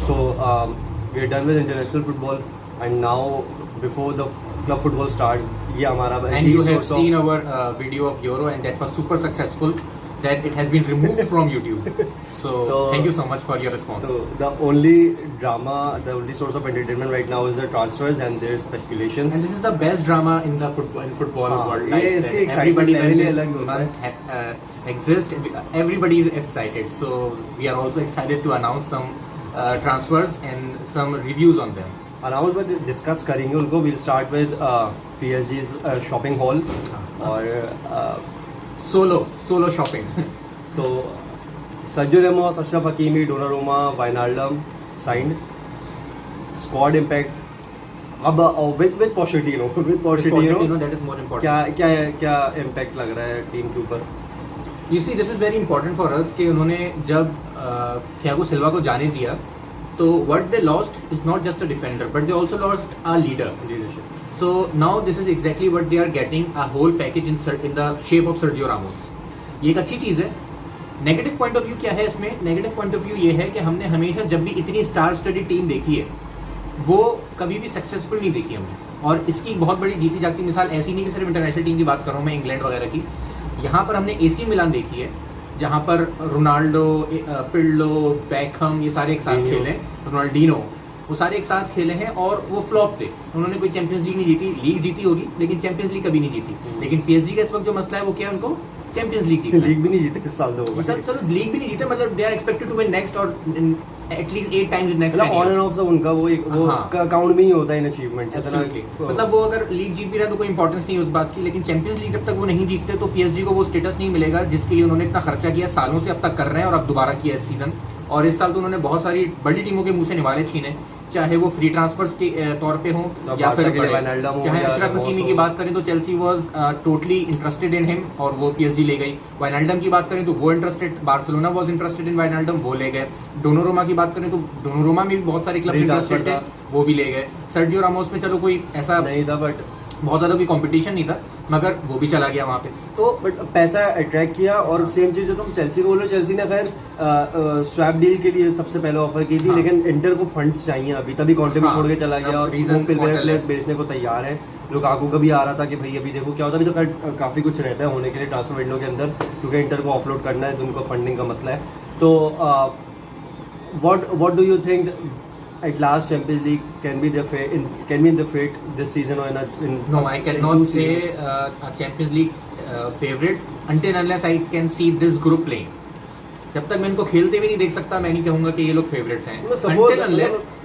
So we are done with international football, and now before the club football starts, ये हमारा And you have seen our video of Euro, and that was super successful. That it has been removed from YouTube. So thank you so much for your response. So the only drama, the only source of entertainment right now is the transfers and their speculations. And this is the best drama in the football world. ये Like इसकी everybody excitement level he when अलग this होता है. month exists, everybody is excited. So we are also excited to announce some transfers and some reviews on them. Around पर discuss करेंगे उनको. Will start with PSG's shopping hall और Solo shopping. तो Sergio Ramos, Achraf Hakimi, Donnarumma, Wijnaldum signed. Squad impact अब with Pochettino That is more important. क्या impact लग रहा है टीम के ऊपर? You see, this is very important for us कि उन्होंने जब थियागो सिल्वा को जाने दिया तो what they lost is not just a defender but they also lost a leader. So now this is exactly what they are getting, a whole package in the shape of Sergio Ramos. ये एक अच्छी चीज़ है. Negative point of view क्या है इसमें? Negative point of view ये है कि हमने हमेशा जब भी इतनी स्टार स्टडी टीम देखी है वो कभी भी सक्सेसफुल नहीं देखी हमने. और इसकी बहुत बड़ी जीती जागती मिसाल ऐसी नहीं कि सिर्फ इंटरनेशनल टीम की बात कर रहा हूँ मैं, इंग्लैंड वगैरह की. यहाँ पर हमने AC मिलान देखी है जहाँ पर रोनाल्डो, पिर्लो, बैकहम ये सारे एक साथ खेले, रोनाल्डिनो वो सारे एक साथ खेले हैं और वो फ्लॉप थे. उन्होंने कोई चैंपियंस लीग नहीं जीती. लीग जीती होगी लेकिन चैंपियंस लीग कभी नहीं जीती. लेकिन PSG का इस वक्त जो मसला है वो क्या है, उनको चैंपियंस लीग जीतना है. लीग भी नहीं जीते इस साल. तो सर चलो लीग भी नहीं जीते, मतलब they are expected to win next और एटलीस्ट 8 टाइम्स नेक्स्ट. मतलब ऑन एंड ऑफ तो उनका वो काउंट भी नहीं होता इन अचीवमेंट्स. मतलब वो अगर लीग जीत भी रहा तो कोई इंपॉर्टेंस नहीं है उस बात की. लेकिन चैंपियंस लीग जब तक वो नहीं जीतते तो PSG को वो स्टेटस नहीं मिलेगा जिसके लिए उन्होंने इतना खर्चा किया, सालों से अब तक कर रहे हैं और अब दोबारा किया इस सीजन. और इस साल तो उन्होंने बहुत सारी बड़ी टीमों के मुंह से निवाले छीने, चाहे वो फ्री ट्रांसफर्स के तौर पे हो या फिर चाहे अशरफ हकीमी की बात करें तो Chelsea was totally interested in him और वो PSG ले गई. वाइनाल्डम की बात करें तो वो interested, Barcelona was interested in Wijnaldum, वो ले गए. डोनारुमा की बात करें तो डोनारुमा में भी बहुत सारे क्लब इंटरेस्टेड थे, वो भी ले गए. सर्जियो रामोस में चलो कोई ऐसा नहीं था, बट बहुत ज़्यादा कोई कंपटीशन नहीं था, मगर वो भी चला गया वहाँ पे. तो बट पैसा अट्रैक्ट किया. और सेम चीज़ जो तुम चेल्सी को बोलो, चेल्सी ने खैर स्वैप डील के लिए सबसे पहले ऑफर की थी. लेकिन इंटर को फंड्स चाहिए अभी, तभी कॉन्टे भी छोड़ के चला गया और वो प्लेयर्स बेचने को तैयार है. लुकाकू का भी आ रहा था कि भाई अभी देखो क्या होता है. अभी तो खैर काफ़ी कुछ रहता है होने के लिए ट्रांसफर विंडो के अंदर, क्योंकि इंटर को ऑफलोड करना है तो उनको फंडिंग का मसला है. तो what do you think at last Champions League can be the fate this season or in no, I cannot say a Champions League favorite until unless I can see this group playing. जब तक मैं इनको खेलते भी नहीं देख सकता मैं नहीं कहूँगा कि ये लोग फेवरेट्स हैं.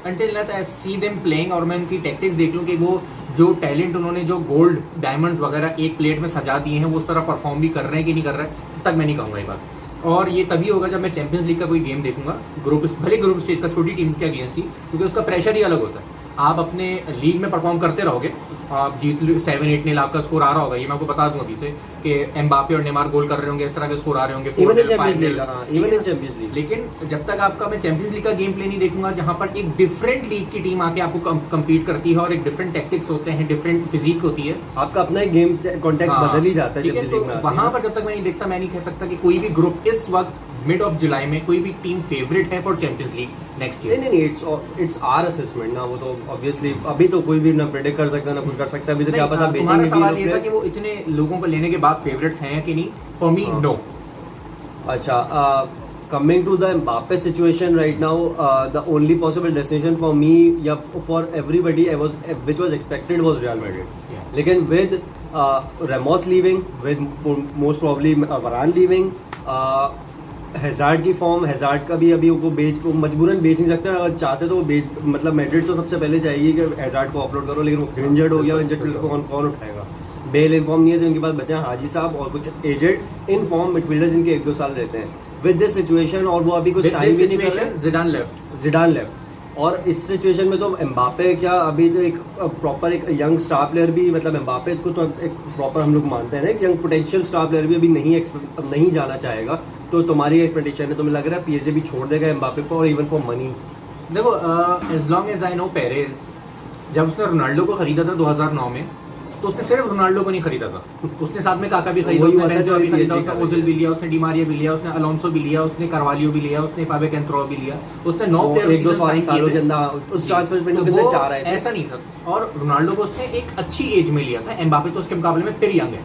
until unless I see them playing और मैं उनकी टैक्टिक्स देख लूँ कि वो जो टैलेंट उन्होंने जो गोल्ड डायमंड वगैरह एक प्लेट में सजा दिए हैं वो उस तरह परफॉर्म भी कर रहे हैं कि नहीं कर रहे हैं, तब मैं नहीं कहूँगा ये बात. और ये तभी होगा जब मैं चैंपियंस लीग का कोई गेम देखूंगा, भले ग्रुप स्टेज का छोटी टीम के अगेंस्ट ही, क्योंकि उसका प्रेशर ही अलग होता है. आप अपने लीग में परफॉर्म करते रहोगे, आप जीत 7-8 आपका स्कोर आ रहा होगा, ये मैं आपको बता दूं अभी से कि एम्बापे और नेमार गोल कर रहे होंगे, इस तरह के स्कोर आ रहे होंगे. लेकिन जब तक आपका मैं चैंपियंस लीग का गेम प्ले नहीं देखूंगा जहां पर एक डिफरेंट लीग की टीम आके आपको कम्पीट करती है और एक डिफरेंट टैक्टिक्स होते हैं, डिफरेंट फिजिक होती है, आपका अपना एक गेम कॉन्टेक्स्ट बदल ही जाता है. तो वहां पर जब तक मैं नहीं देखता मैं नहीं कह सकता कि कोई भी ग्रुप इस वक्त मिड ऑफ जुलाई में कोई भी टीम फेवरेट है for champions league next year. नहीं, इट्स आवर असेसमेंट ना. वो तो ऑब्वियसली अभी तो कोई भी ना प्रेडिक्ट कर सकता ना कुछ कर सकता. अभी तो क्या पता बेचेंगे भी. सवाल ये था कि वो इतने लोगों को लेने के बाद फेवरेट्स हैं कि नहीं. For me know. अच्छा, coming to the Mbappe situation right now, the only possible destination for me, for everybody, which was expected was Real Madrid. लेकिन with Ramos leaving, with most probably Varane leaving, hazard की form, hazard का भी अभी वो मजबूरन बेच नहीं सकते. अगर चाहते तो वो बेच, मतलब मैड्रिड तो सबसे पहले चाहिए कि हैजार्ड को ऑफलोड करो, लेकिन वो इंजर्ड हो गया. इंजर्ड प्लेयर को कौन उठाएगा? बेल इन फॉर्म नहीं है, जिनके पास बचे हैं हाजी साहब और कुछ एजेड इन फॉर्म मिडफील्डर जिनके 1-2 साल रहते हैं. विद दिस सिचुएशन और वो अभी कुछ साइन भी नहीं कर रहे. Zidane left. और इस सिचुएशन में तो एम्बापे क्या, अभी तो एक प्रॉपर एक यंग स्टार प्लेयर भी, मतलब एम्बापे को तो एक प्रॉपर हम लोग मानते हैं ना, एक यंग पोटेंशियल स्टार प्लेयर भी अभी नहीं जाना चाहेगा. तो तुम्हारी एक्सपेक्टेशन है, तुम्हें लग रहा है PSG भी छोड़ देगा Mbappe for even for money? देखो, as long as I know Perez, जब उसने रोनाल्डो को खरीदा था 2009 में, तो उसने सिर्फ रोनाल्डो को नहीं खरीदा था, उसने साथ में काका भी खरीदा, वही उसने होता है बेंजेमा जो भी खरीदा, PSG उसने का ओजिल भी लिया, उसने डिमारिया भी लिया, उसने अलोंसो भी लिया, उसने कार्वालियो भी लिया, उसने फाबे कैंट्रो भी लिया, उसने 9 प्लेयर एक दो सालों के अंदर उस ट्रांसफर विंडो के अंदर 4 आए थे। ऐसा नहीं था। और रोनाल्डो को उसने एक अच्छी एज में लिया था, एम्बापे तो उसके मुकाबले में फिर यंग है,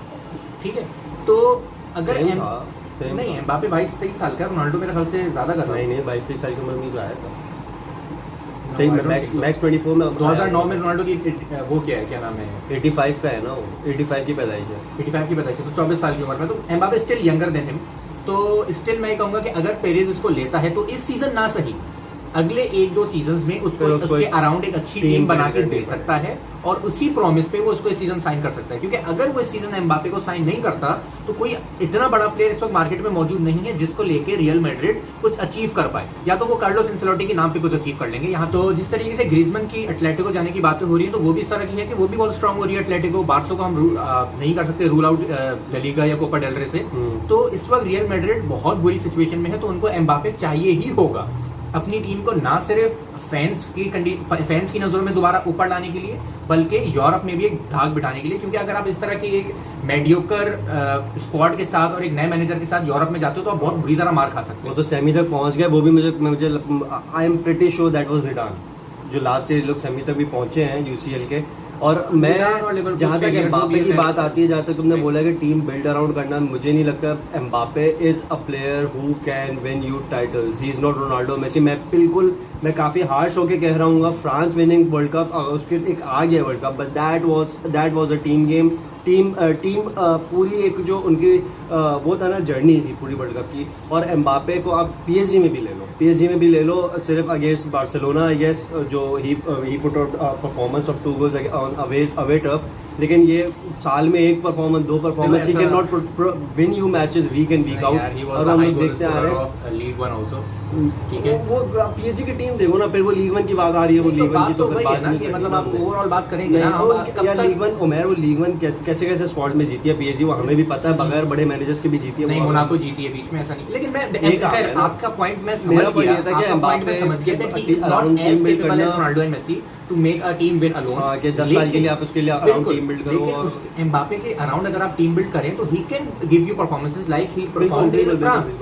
ठीक है। तो अगर नहीं, एम्बापे 22-23 साल का, रोनाल्डो मेरे ख्याल से ज्यादा कर रहा है। नहीं 22 साल की उम्र में तो आया था, मैक्स 24 में 2009 में रोनाल्डो की वो क्या है, क्या नाम है, 85 का है ना वो, 85 की पैदाइश है, 85 की पैदाइश है, तो 24 साल की उम्र में, तो Mbappe still younger than him. तो स्टिल मैं ये कहूंगा कि अगर पेरेज इसको लेता है तो इस सीजन ना सही, अगले 1-2 सीजन्स में उसको उसके अराउंड एक अच्छी टीम बना के दे सकता है, और उसी प्रॉमिस पे वो उसको इस सीजन साइन कर सकता है। क्योंकि अगर वो इस सीजन एम्बापे को साइन नहीं करता तो कोई इतना बड़ा प्लेयर इस वक्त मार्केट में मौजूद नहीं है जिसको लेके रियल मैड्रिड कुछ अचीव कर पाए। या तो वो कार्लोस एंसेलोटी के नाम पे कुछ अचीव कर लेंगे यहाँ। तो जिस तरीके से ग्रीजमैन की एटलेटिको जाने की बातें हो रही है, तो वो भी इस तरह की है कि वो भी बहुत स्ट्रांग हो रही है एटलेटिको। बार्सो को हम नहीं कर सकते रूल आउट ला लीगा या कोपा डेल रे से। तो इस वक्त रियल मैड्रिड बहुत बुरी सिचुएशन में है, तो उनको एम्बापे चाहिए ही होगा अपनी टीम को, ना सिर्फ फैंस की नजरों में दोबारा ऊपर लाने के लिए, बल्कि यूरोप में भी एक ढाक बिठाने के लिए। क्योंकि अगर आप इस तरह की एक मेडियोकर स्क्वाड के साथ और एक नए मैनेजर के साथ यूरोप में जाते हो तो आप बहुत बुरी तरह मार खा सकते हो। वो तो सेमी तक पहुंच गए, वो भी मुझे I am pretty sure that was Zidane, जो लास्ट ईयर लोग सेमी तक भी पहुंचे हैं यूसीएल के। और मैं जहाँ तक एम्बापे की बात आती है, जहाँ तक तुमने बोला कि टीम बिल्ड अराउंड करना, मुझे नहीं लगता Mbappe is a player who can win you titles. He is not Ronaldo Messi. मैं काफी हार्श होके कह रहा हूँ, फ्रांस विनिंग वर्ल्ड कप, उसके एक आ गया world cup, but that was a team game. Team पूरी एक जो उनकी वो था ना जर्नी थी पूरी वर्ल्ड कप की। और एम्बापे को आप पीएसजी में भी ले लो, सिर्फ अगेंस्ट बार्सिलोना आई गेस जो he put out performance of 2 goals on away turf, लेकिन ये साल में एक performance 2 performance he can not win you matches week in week out. और हम लोग देखते आ रहे हैं लीग वन आल्सो, ठीक है। वो पीएसजी की टीम देखो ना, फिर वो लीग वन की बात आ रही है, वो लीग वन की तो फिर बात नहीं, मतलब आप ओवरऑल बात करेंगे ना यार लीग वन उमर, वो लीग वन कैसे स्क्वाड में जीती है पीएसजी, वो हमें भी पता है, बगैर बड़े मैनेजर्स के भी जीती है। नहीं, मोनाको जीती है बीच में, ऐसा नहीं। लेकिन मैं खैर आपका पॉइंट मैं समझ गया, आपका पॉइंट मैं समझ गया कि he is not as capable as Ronaldo and Messi to make a team win alone. हां, कि 10 साल के लिए आप उसके लिए अराउंड टीम बिल्ड करो। और एम्बापे के अराउंड अगर आप टीम बिल्ड करें तो he can give you performances like he performed in France.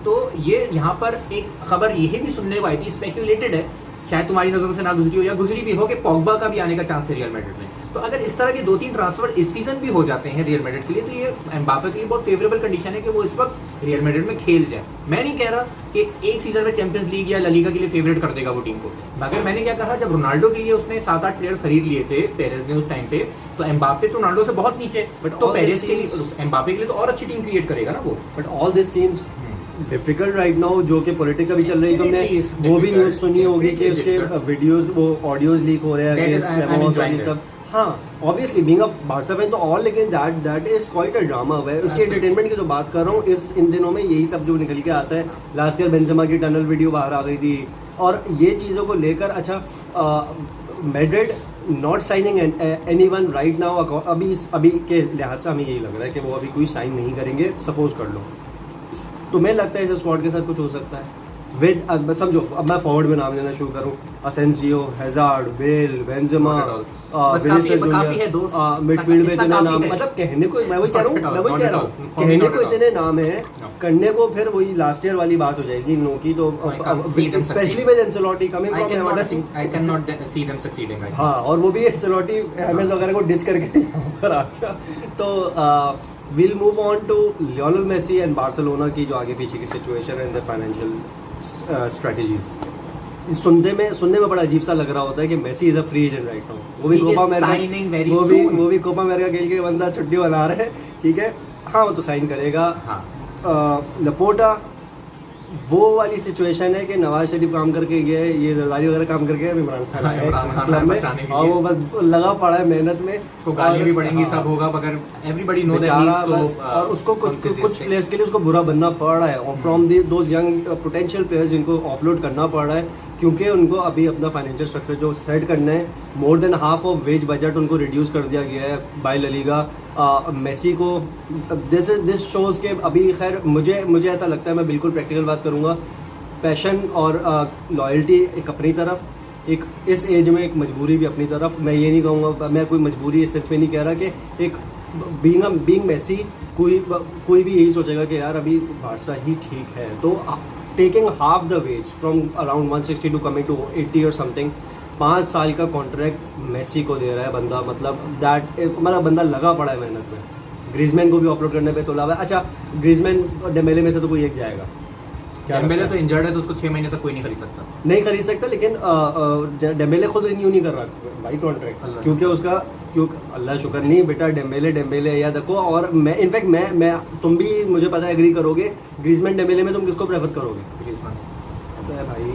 तो ये यहाँ पर एक खबर ये भी सुनने को आई थी, स्पेक्यूलेटेड है, शायद तुम्हारी नजरों से ना गुजरी हो या गुजरी भी हो, कि पॉग्बा का भी आने का चांस है रियल मैड्रिड में। तो अगर इस तरह के 2-3 ट्रांसफर इस सीजन भी हो जाते हैं रियल मैड्रिड के लिए, तो ये एम्बापे के लिए बहुत फेवरेबल कंडीशन है कि वो इस वक्त रियल मैड्रिड में खेल जाए। मैं नहीं कह रहा कि एक सीजन में चैंपियंस लीग या ला लीगा के लिए फेवरेट कर देगा वो टीम को, मगर मैंने क्या कहा, जब रोनाल्डो के लिए उसने 7-8 प्लेयर खरीद लिए थे पेरेज ने उस टाइम पे, तो एम्बापे तो रोनाल्डो से बहुत नीचे, बट तो पेरेज के लिए, एम्बापे के लिए तो और अच्छी टीम क्रिएट करेगा ना वो। But all this seems difficult right now, जो कि पॉलिटिक्स अभी चल रही है, तुमने वो भी न्यूज सुनी होगी कि उसके वीडियोस, वो ऑडियोज लीक हो रहे हैं सब। हाँ, obviously being a Barca fan तो और, लेकिन that is quite a drama. उसके एंटरटेनमेंट की तो बात कर रहा हूँ, इन दिनों में यही सब जो निकल के आता है। लास्ट ईयर बेंजेमा की टनल वीडियो बाहर आ गई थी, और ये चीज़ों को लेकर अच्छा Madrid not signing anyone right now. अभी के लिहाज से हमें यही लग रहा है कि वो अभी कोई साइन नहीं करेंगे। सपोज कर लो, तुम्हें लगता है इस स्क्वाड के साथ कुछ हो सकता है विद, समझो अब मैं फॉरवर्ड में नाम लेना शुरू करूं, Asensio, Hazard, Bale, Benzema, Vinicius junior, midfield में इतने नाम, मतलब कहने को मैं वही कह रहा हूँ कहने को इतने नाम है, करने को फिर वही लास्ट ईयर वाली बात हो जाएगी इन लोगों की। तो specially with Ancelotti coming from, I can not see them succeeding. हाँ, और वो भी एंसेलोटी एमएस वगैरह को डिच करके ऊपर आ गया। तो we'll move on to Lionel Messi and Barcelona की जो आगे पीछे की situation and the financial strategies. सुनने में बड़ा अजीब सा लग रहा होता है कि Messi is a free agent right now. वो भी कोपा अमेरिका, वो भी कोपा अमेरिका खेल के बंदा छुट्टी बना रहे हैं, ठीक है। हाँ, वो तो साइन करेगा। लपोर्टा वो वाली सिचुएशन है कि नवाज शरीफ काम करके गए, ये जरदारी वगैरह काम करके इमरान खान क्लब में, और वो बस लगा पड़ा है मेहनत में, उसको गाली भी पड़ेंगी, सब होगा, मगर एवरीबॉडी नो दैट। और उसको कुछ प्लेयर्स के लिए उसको बुरा बनना पड़ रहा है, और from those young potential players जिनको ऑफलोड करना पड़ रहा है, क्योंकि उनको अभी अपना फाइनेंशियल स्ट्रक्चर जो सेट करना है, more than half of ways budget उनको रिड्यूस कर दिया गया है बाय ला लीगा। मेसी को दिस शोज के अभी, खैर मुझे ऐसा लगता है, मैं बिल्कुल प्रैक्टिकल बात करूंगा, पैशन और लॉयल्टी एक अपनी तरफ, एक इस एज में एक मजबूरी भी अपनी तरफ, मैं ये नहीं कहूँगा, मैं कोई मजबूरी इस सेंस में नहीं कह रहा कि एक बीइंग मेसी कोई भी यही सोचेगा कि यार अभी बारसा ही ठीक है, तो taking half the wage from around 160 to coming to 80 और समथिंग, 5 साल का कॉन्ट्रैक्ट मेसी को दे रहा है बंदा, मतलब बंदा लगा पड़ा है मेहनत में। ग्रीजमैन को भी ऑफलोड करने पे तोला हुआ है। अच्छा, ग्रीजमैन और डेम्बेले में से तो कोई एक जाएगा। डेम्बेले तो इंजर्ड है, तो उसको 6 महीने तक कोई नहीं खरीद सकता। नहीं खरीद सकता, लेकिन डेम्बेले खुद रिन्यू नहीं कर रहा भाई कॉन्ट्रैक्ट, क्योंकि उसका अल्लाह शुक्र नहीं बेटा, डेम्बेले या देखो। और मैं इनफैक्ट मैं तुम भी मुझे पता है एग्री करोगे, ग्रीजमैन डेम्बेले में तुम किसको प्रेफर करोगे? ग्रीजमैन। अबे भाई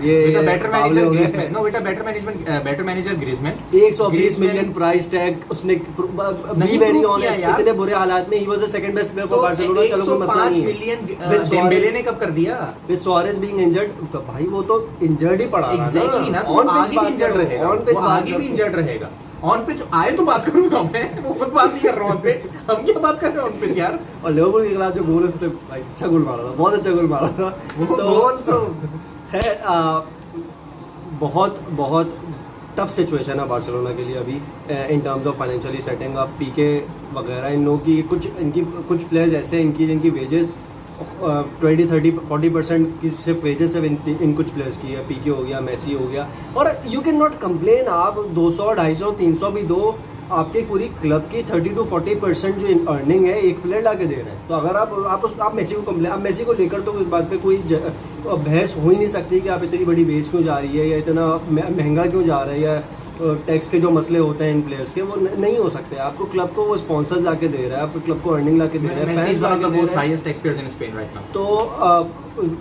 ये बेटर मैनेजर ग्रीजमैन, नो बेटा better manager Griezmann. 120 million price tag उसने, बी वेरी ऑनेस्ट, इतने बुरे हालात में he was the second best player for Barcelona. चलो कोई मसला नहीं है। 105 मिलियन डेम्बेले ने कब कर दिया? विद सुआरेज बीइंग इंजर्ड, भाई वो तो इंजर्ड ही पड़ा रहा एग्जैक्टली ना, ऑन आगे पिच भी इंजर्ड रहेगा, वो आगे भी इंजर्ड रहेगा। ऑन पिच आए तो बात करूंगा मैं, वो खुद बात नहीं कर रहा ऑन पिच, हम क्या बात कर रहे हैं ऑन पिच यार। और लिवरपूल के खिलाफ जो गोल है, भाई अच्छा गोल मारा था, बहुत अच्छा गोल मारा था। वो गोल तो खैर बहुत बहुत टफ सिचुएशन है बार्सिलोना के लिए अभी in terms of financially setting up. Piqué वगैरह इन लोगों की कुछ प्लेयर्स ऐसे हैं जिनकी वेजेस 20-30-40% की सिर्फ वेजेस सिर्फ इन कुछ प्लेयर्स की है। पीके हो गया, मेसी हो गया, और यू कैन नॉट कंप्लेन। आप 200, 250, 300 भी दो, आपके पूरी क्लब की 30-40% जो अर्निंग है एक प्लेयर ला के दे रहे हैं। तो अगर आप मेसी को कंप्लेन, आप मेसी को लेकर तो इस बात पे कोई बहस हो ही नहीं सकती कि आप इतनी बड़ी वेज क्यों जा रही है या इतना महंगा क्यों जा रहा है, या टैक्स के जो मसले होते हैं इन प्लेयर्स के वो नहीं हो सकते। आपको क्लब को वो स्पॉन्सर ला के दे रहा है, आपको क्लब को अर्निंग ला के दे रहा है, फैंस ला के दे रहा है, तो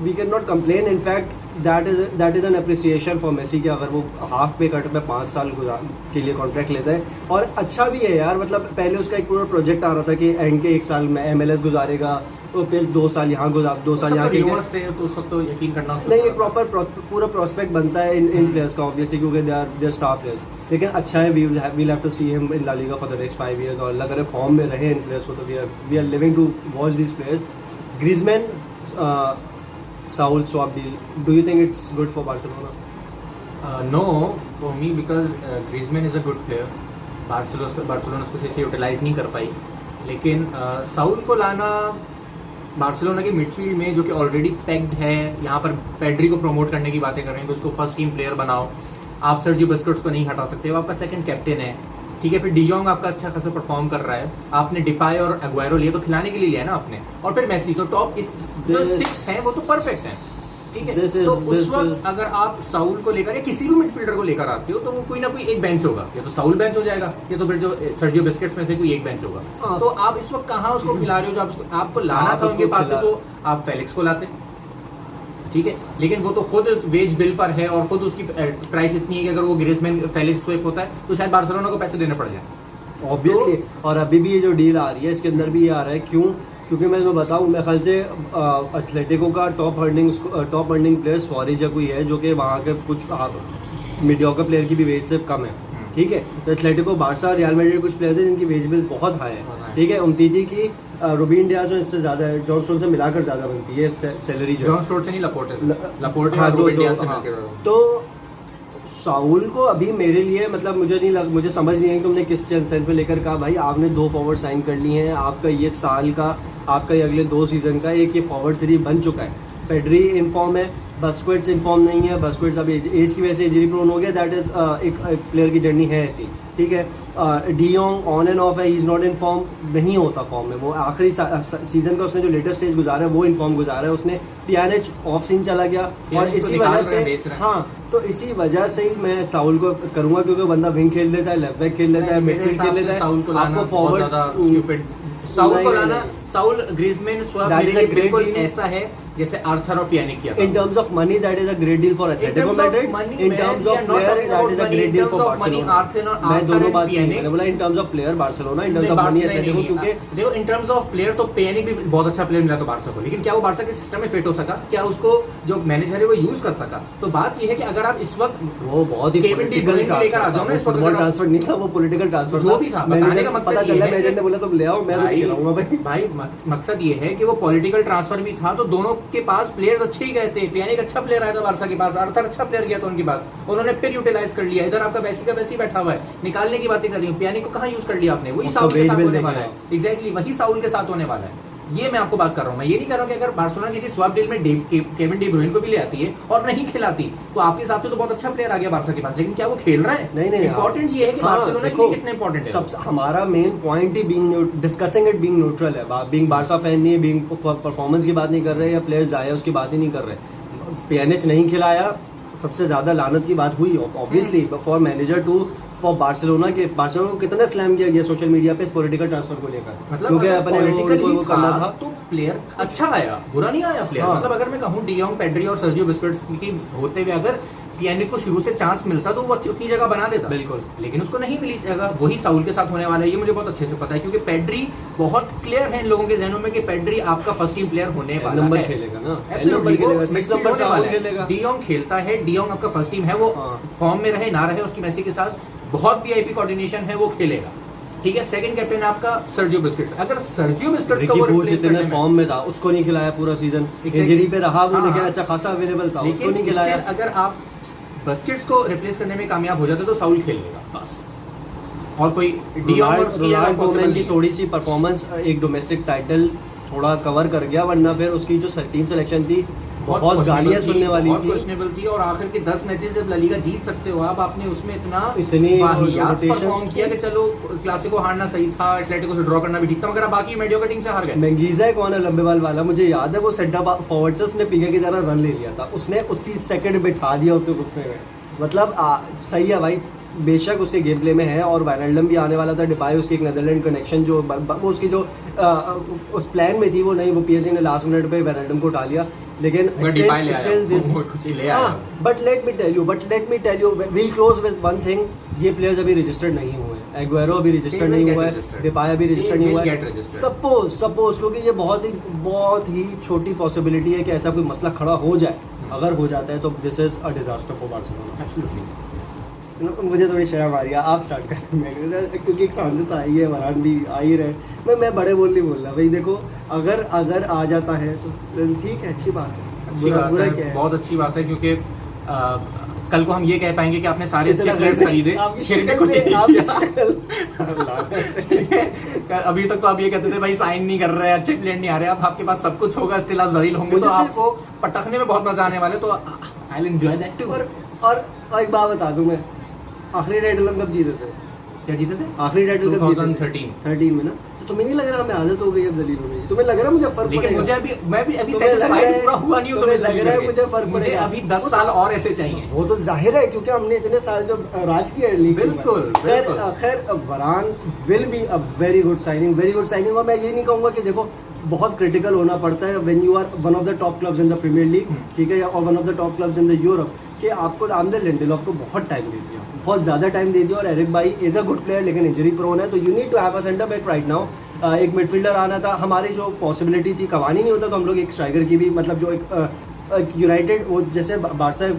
we can not complain. In fact that is an appreciation for Messi कि अगर वो हाफ पे कट में 5 साल के लिए कॉन्ट्रैक्ट लेता है। और अच्छा भी है यार, मतलब पहले उसका एक पूरा प्रोजेक्ट आ रहा था कि एंड के 1 साल में MLS गुजारेगा, तो फिर 2 साल यहाँ 2 साल यहाँ के, तो उस वक्त तो यकीन करना नहीं, एक प्रॉपर पूरा प्रोस्पेक्ट बनता है इन प्लेयर्स का ऑब्वियसली, क्योंकि दे आर स्टार प्लेयर्स। लेकिन अच्छा है, we will have to see him in La Liga for the next 5 years, और अगर अगर फॉर्म में रहे इन प्लेयर्स को, तो we are living to watch this players. Griezmann Saul swap deal, do you think it's good for Barcelona? No, for me, because Griezmann is a good player. Barcelona उसको सही से यूटिलाइज नहीं कर पाई, लेकिन साउल को लाना बार्सिलोना की midfield में जो कि ऑलरेडी पैक्ड है, यहाँ पर पेड्री को प्रमोट करने की बातें कर रहे हैं कि उसको फर्स्ट टीम प्लेयर बनाओ। आप सर्जियो बुस्केट्स को नहीं हटा सकते, वो आपका सेकंड कैप्टन है, ठीक है। फिर डी जॉन्ग आपका अच्छा खासा परफॉर्म कर रहा है, आपने डिपाय और एग्वायरो लिया तो खिलाने के लिए लिया ना आपने, और फिर मेसी, तो टॉप 6 है वो तो परफेक्ट है, ठीक है। तो उस वक्त अगर आप साउल को लेकर या किसी भी मिडफील्डर को लेकर आते हो तो वो कोई ना कोई एक बेंच होगा, या तो साउल बेंच हो जाएगा या तो फिर जो सर्जियो बुस्केट्स में से कोई एक बेंच होगा। तो आप इस वक्त कहाँ उसको खिला रहे हो? जो आपको लाना था उनके पास से, तो आप फेलिक्स को लाते, ठीक है। लेकिन वो तो खुद इस वेज बिल पर है और खुद उसकी प्राइस इतनी है कि अगर वो ग्रीजमैन फेलिक्स स्वेप होता है तो शायद बार्सिलोना को पैसे देने पड़ जाए ऑब्वियसली। और अभी भी ये जो डील आ रही है इसके अंदर भी ये आ रहा है, क्योंकि मैं तुम्हें बताऊं, मेरे ख्याल से एथलेटिको का टॉप अर्निंग प्लेयर सुआरेज कोई है, जो कि वहाँ के कुछ मीडियोकर प्लेयर की भी वेज से कम है, ठीक है। तो एथलेटिको, बार्सा, रियल मैड्रिड कुछ प्लेयर्स हैं जिनकी वेज बिल बहुत हाई है, ठीक है। उमतीती की रूबीन डियाज जो इससे ज़्यादा है, जॉन स्टोन से मिलाकर ज़्यादा बनती है सैलरी जो जॉन स्टोन से नहीं, लपोर्टे हाँ, और रूबीन डियाज से मिलकर। तो साउल को अभी मेरे लिए, मतलब मुझे समझ नहीं है कि तुमने किस सेंस में लेकर कहा भाई आपने 2 फॉरवर्ड साइन कर लिए हैं, आपका ये साल का, आपका ये अगले 2 सीजन का एक ये फॉरवर्ड 3 बन चुका है। पेड्री इन फॉर्म है, बस्क्वेट्स इन फॉर्म नहीं है, बस्क्वेट्स अभी एज की वजह से इंजरी प्रोन हो गया, दैट इज एक प्लेयर की जर्नी है ऐसी, ठीक है। De Jong on and off है, he is not in form, नहीं होता फॉर्म में वो। आखिरी सीजन का उसने जो लेटेस्ट स्टेज गुजारा है वो इन फॉर्म गुजारा है उसने। पियानिच ऑफ सीन चला गया, और इसी वजह से, हाँ, तो इसी वजह से ही मैं साउल को करूंगा, क्योंकि बंदा विंग खेल लेता है, लेफ्ट बैक खेल लेता है, मिडफील्ड खेल लेता है, आपको फॉरवर्ड साउल को लाना, साउल ग्रीजमैन स्वैप मेरे लिए बिल्कुल ऐसा है जैसे आर्थर और पियानिक किया था। In terms of money, that is a great deal for Atletico Madrid. In terms of player, that is a great deal for Barcelona. मैं दोनों बात नहीं, मैंने बोला in terms of player Barcelona, in terms of money Atletico, क्योंकि देखो in terms of player तो पियानिक भी बहुत अच्छा प्लेयर मिला था बार्सा को, लेकिन क्या वो बार्सा के सिस्टम में फिट हो सका? क्या उसको जो मैनेजर है वो यूज कर सका? तो बात ये है कि अगर आप इस वक्त वो बहुत ही पॉलिटिकल ट्रांसफर नहीं था, वो पॉलिटिकल ट्रांसफर जो भी था, बताने का मकसद पता चला मैनेजर ने बोला तुम ले आओ, मैं तो खिलाऊंगा भाई। भाई मकसद ये है कि वो पॉलिटिकल ट्रांसफर भी था, तो दोनों के पास प्लेयर्स अच्छे ही गए थे, पियानिक अच्छा प्लेयर आया था बारसा के पास, आर्थर अच्छा प्लेयर गया था उनके पास, उन्होंने फिर यूटिलाइज कर लिया। इधर आपका वैसी का वैसी बैठा हुआ है, निकालने की बातें कर रही हूँ, पियानिक को कहाँ यूज कर लिया आपने? वही साउल के साथ होने वाला है, एग्जैक्टली वही साउल के साथ होने वाला है। ये मैं आपको बात कर रहा हूँ। मैं ये नहीं कर रहा हूँ कि अगर बार्सिलोना किसी स्वैप डील में केविन डी ब्रुइन को भी ले आती है और नहीं खिलाती तो आपके हिसाब से तो बहुत अच्छा प्लेयर आ गया बार्सा के पास, लेकिन क्या वो खेल रहा है? नहीं इंपॉर्टेंट ये है कि बार्सिलोना के लिए कितना इंपॉर्टेंट है। सब हमारा main point he discussing it being neutral है। बीइंग बार्सा फैन नहीं, बीइंग परफॉर्मेंस की बात नहीं कर रहे या प्लेयर्स आए उसकी बात ही नहीं कर रहे। पियानिच नहीं खिलाया, सबसे ज्यादा लानत की बात हुई obviously for manager to for Barcelona के। बार्सिलोना को कितना स्लैम किया गया सोशल मीडिया पे इस पॉलिटिकल ट्रांसफर को लेकर, मतलब क्योंकि अपने पॉलिटिकल वो करना था। तो प्लेयर अच्छा आया, बुरा नहीं आया प्लेयर। हाँ। मतलब अगर मैं कहूँ डियोंग, पेड्री और सर्जियो बुस्केट्स की होते हुए अगर पियानिक को शुरू से चांस मिलता तो वो अपनी जगह बना देता, बिल्कुल, लेकिन उसको नहीं मिली जगह। वही साउल के साथ होने वाला है, ये मुझे बहुत अच्छे से पता है, क्योंकि पेड्री बहुत क्लियर है इन लोगों के जहनों में कि पेड्री आपका फर्स्ट टीम प्लेयर होने वाला नंबर है। खेलेगा ना, Absolutely, वो खेलेगा, 6 midfield नंबर होने वाला है। खेलेगा। डियोंग खेलता है, डियोंग आपका फर्स्ट टीम है, वो फॉर्म में रहे ना रहे उसकी मेसी के साथ बहुत वीआईपी कोऑर्डिनेशन है, वो खेलेगा। ठीक है, सेकंड कैप्टन आपका सर्जियो बुस्केट्स। अगर सर्जियो बुस्केट्स को वो रिप्लेस करने में फॉर्म में था, उसको नहीं खिलाया पूरा सीजन, इंजरी पे रहा वो, लेकिन अच्छा खासा अवेलेबल था, उसको नहीं खिलाया। अगर आप बस्केट्स को रिप्लेस करने में कामयाब हो जाते तो साउल खेल लेगा बस, और कोई डियोंग और उसकी जगह possible की नहीं। थोड़ी सी परफॉर्मेंस एक डोमेस्टिक टाइटल थोड़ा कवर कर गया, वरना फिर उसकी जो टीम सिलेक्शन थी बहुत गालियां सुनने वाली बहुत थी। क्वेश्चनेबल थी, और आखिर के 10 मैचेस जब ला लीगा जीत सकते हो आप, आपने उसमें इतनी वाहियात rotations परफॉर्म किया कि चलो क्लासिको हारना सही था, एटलेटिको से ड्रॉ करना भी ठीक था, मगर आप बाकी मेडियोकर टीम से हार गए। मेंगीजा कौन है लंबे बाल वाला, मुझे याद है वो सेंटर फॉरवर्ड से उसने पीके की तरह रन ले लिया था, उसने उसी सेकंड बिठा दिया उसको गुस्से में। मतलब सही है भाई, बेशक उसके गेम प्ले में है, और वाइनल्डम भी आने वाला था, डिपाई उसकी एक नेदरलैंड कनेक्शन जो वो उसकी जो उस प्लान में थी वो नहीं, वो पीएसजी ने लास्ट मिनट पे वाइनल्डम को उठा लिया, लेकिन still this. But let me tell you we'll close with one thing, ये प्लेयर्स अभी रजिस्टर्ड नहीं हुए हैं, एग्वेरो अभी रजिस्टर्ड नहीं हुआ है, डिपाई अभी रजिस्टर्ड नहीं हुआ है। सपोज क्योंकि ये बहुत ही छोटी पॉसिबिलिटी है कि ऐसा कोई मसला खड़ा हो जाए, अगर हो जाता है तो this is a disaster for Barcelona. Absolutely. मुझे थोड़ी शर्म आ रही है, आप स्टार्ट करें क्योंकि एक सांसद आई है, वरान भी आ ही रहे। मैं बड़े बोल नहीं बोल रहा भाई, देखो अगर आ जाता है तो ठीक है, अच्छी बात है, बुरा क्या है? बहुत अच्छी बात है, क्योंकि कल को हम ये कह पाएंगे कि आपने सारे अच्छे प्लेयर्स खरीदे, फिर भी कुछ नहीं किया। अभी तक तो आप ये कहते थे भाई साइन नहीं कर रहे, अच्छे प्लेयर नहीं आ रहे, अब आपके पास सब कुछ होगा, स्टिल आप जलील होंगे, तो आपको पटकने में बहुत मजा आने वाले, तो I will enjoy that too. और एक बात बता दूं, मैं आखिरी टाइटल हम कब जीते थे? क्या जीते थे? आखिरी टाइटल कब जीते थे? 2013 में ना। तो तुम्हें नहीं लग रहा हमें आदत हो गई अब दलील होने की? तुम्हें लग रहा है मुझे फर्क पड़ेगा? लेकिन मुझे अभी मैं भी अभी तुम्हें लग रहा है- सेटिस्फाइड पूरा हुआ नहीं हूं, तुम्हें लग रहा है मुझे फर्क मुझे पड़ेगा? अभी 10 साल और ऐसे चाहिए। वो तो जाहिर है, क्योंकि हमने इतने साल जो राज किया है लीग में। बिल्कुल। खैर वरान will be a very good signing, और मैं ये नहीं कहूंगा कि देखो बहुत क्रिटिकल होना पड़ता है when you are one of the top clubs in the Premier League, ठीक है, या one of the top clubs in the Europe, कि आपको आमदर लिंडेलॉफ को बहुत टाइम दे दिया, बहुत ज़्यादा टाइम दे दिया, और Eric Bailly is a good player लेकिन इंजरी प्रोन है, तो you need to have a centre back right now. एक मिडफील्डर आना था, हमारी जो पॉसिबिलिटी थी, कवानी नहीं होता तो हम लोग एक स्ट्राइकर की भी, मतलब जो एक यूनाइटेड वो जैसे बार्सा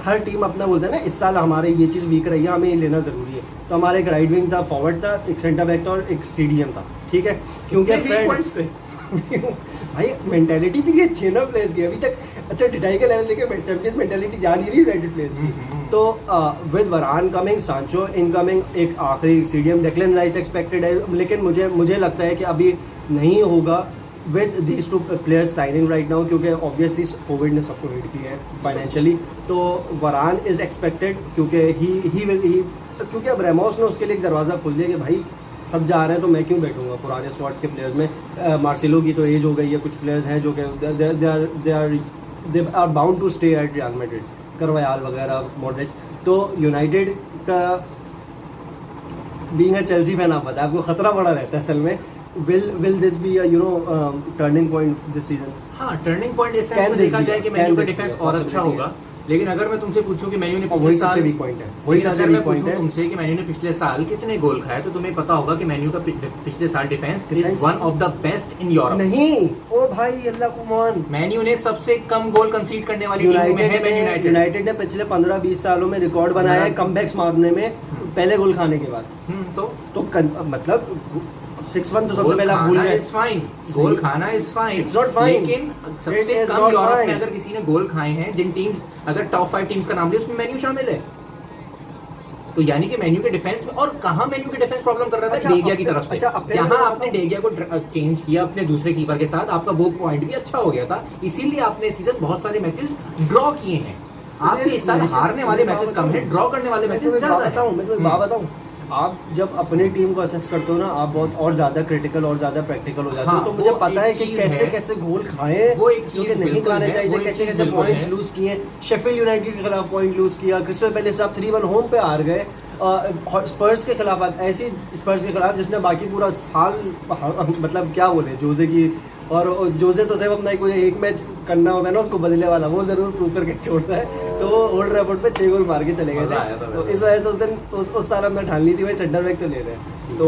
हर टीम अपना बोलते हैं ना, इस साल हमारे ये चीज़ वीक रही है, हमें ये लेना ज़रूरी है, तो हमारा एक राइट विंग था, फॉरवर्ड था, एक सेंटर बैक था और एक CDM था, ठीक है, क्योंकि भाई मेंटालिटी थी अच्छी है ना प्लेयर्स की, अभी तक अच्छा डिटाई का लेवल देखे चैंपियंस मेंटालिटी जा नहीं रही यूनाइटेड प्लेयर्स की। तो विद वरान कमिंग, सांचो इनकमिंग, एक आखिरी CDM डेक्लन राइस एक्सपेक्टेड है, लेकिन मुझे लगता है कि अभी नहीं होगा with these two players signing right now, क्योंकि ऑब्वियसली कोविड ने सबको हिट किया है फाइनेंशियली, तो वरान इज एक्सपेक्टेड, क्योंकि अब रेमोस ने उसके लिए एक दरवाज़ा खोल दिया कि भाई सब जा रहे हैं तो मैं क्यों बैठूंगा पुराने स्क्वाड्स के प्लेयर्स में। मार्सेलो की तो एज हो गई है, कुछ प्लेयर्स हैं जो कि they are bound to stay at Real Madrid, Carvajal वगैरह, मॉड्रिच। तो यूनाइटेड का बीइंग अ चेल्सी फैन, आप बताएं आपको खतरा बड़ा रहता है असल में, will this be a turning point this season? हाँ, टर्निंग पॉइंट इस सेंस में देखा जाए कि मेन्यू का डिफेंस और अच्छा होगा, लेकिन अगर मैं तुमसे पूछूं कि मेन्यू ने पिछले साल वीक पॉइंट है, वही सबसे वीक पॉइंट है तुमसे कि मेन्यू ने पिछले साल कितने गोल खाए, तो तुम्हें पता होगा कि मेन्यू का पिछले साल defence is one of the best in Europe. नहीं ओ भाई अल्लाह को मान, मेन्यू ने सबसे कम गोल कंसीड करने वाली टीम में है। यूनाइटेड ने पिछले 15-20 सालों में रिकॉर्ड बनाया है कमबैक्स मारने में, पहले गोल खाने के बाद। तो मतलब 6-1 तो सबसे पहले आप भूल गए। इज फाइन, गोल खाना is fine, It's not fine. लेकिन It सबसे is कम not यूरोप में fine. अगर किसी ने गोल खाए हैं, जिन टीम्स, अगर टॉप 5 टीम्स का नाम लिया उसमें मेन्यू शामिल है। तो यानी कि मेन्यू के डिफेंस में, और कहाँ मेन्यू के डिफेंस प्रॉब्लम कर रहा था? अच्छा, डेगिया की तरफ से। अच्छा, अपने जहां में आपने डेगिया को चेंज किया अपने दूसरे कीपर के साथ, आपका वो पॉइंट भी अच्छा हो गया था, इसीलिए आपने इस सीजन बहुत सारे मैचेस ड्रॉ किए हैं। आपके इस साल हारने वाले मैचेस कम है, ड्रॉ करने वाले मैचेस ज्यादा है। मैं तुम्हें बात बताऊं, आप जब अपने टीम को असेस करते हो ना, आप बहुत और ज्यादा क्रिटिकल और ज्यादा प्रैक्टिकल हो जाते हो। हाँ, तो मुझे वो पता एक है कि चीज़ कैसे है। कैसे गोल खाए, वो एक जो चीज़ कि नहीं बिल्कुल खाने है, चाहिए वो थे, एक कैसे चीज़ कैसे बिल्कुल पॉइंट्स है। लूज किए। शेफील्ड यूनाइटेड के खिलाफ पॉइंट लूज किया, क्रिस्टल पैलेस से आप 3-1 होम पे हार गए। स्पर्स के खिलाफ आप ऐसी स्पर्स के खिलाफ जिसने बाकी पूरा साल मतलब क्या बोले जोजे की, और जोजे तो सिर्फ अपना कोई एक मैच करना होता है ना उसको बदले वाला, वो जरूर प्रूव करके छोड़ता है। तो वो ओल्ड ट्रैफोर्ड पे 6 गोल मार के चले गए मजा आया था थे। तो वैसे। इस वजह से उस दिन उस साल हमने ठान ली थी भाई सेंटर बैक तो ले रहे हैं। तो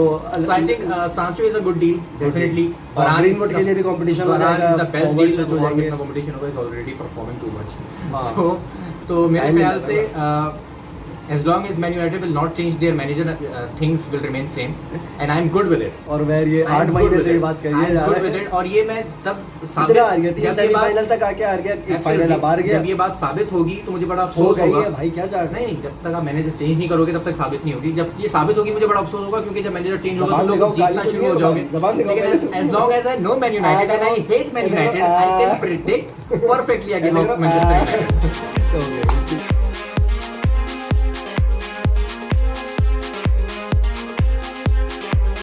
आई थिंक सांचो is a good deal definitely. और ग्रीनवुड के लिए भी competition हो जाएगा, the best forward deal, switch हो और जाएंगे। कितना कंपटीशन होगा, इज ऑलरेडी परफॉर्मिंग टू हाँ। मच। सो तो मेरे Time ख्याल नहीं से as long as Man United will not change their manager, things will remain same, and I'm good with it. और वह ये 8 महीने से ये बात करिए जा good रहे with हैं। it, और ये मैं तब कितना हार गया? 3 जब ये बात- सेमीफाइनल तक आके हार गया, एक फाइनल अब हार गया। जब ये बात साबित होगी तो मुझे बड़ा हो अफसोस गई होगा। है भाई, क्या चाहते नहीं, जब तक आप मैनेजर चेंज नहीं करोगे तब तक साबित नहीं होगी। जब ये साबित होगी मुझे बड़ा अफसोस होगा, क्योंकि जब मैनेजर चेंज होगा जबान तो दिखाओ, लोग जीतना गाली तो शुरू हो नहीं जाओगे। है, जबान दिखाओ लेकिन पहले। as long as I know Man United and I hate Man United, I can predict perfectly against Manchester United. तो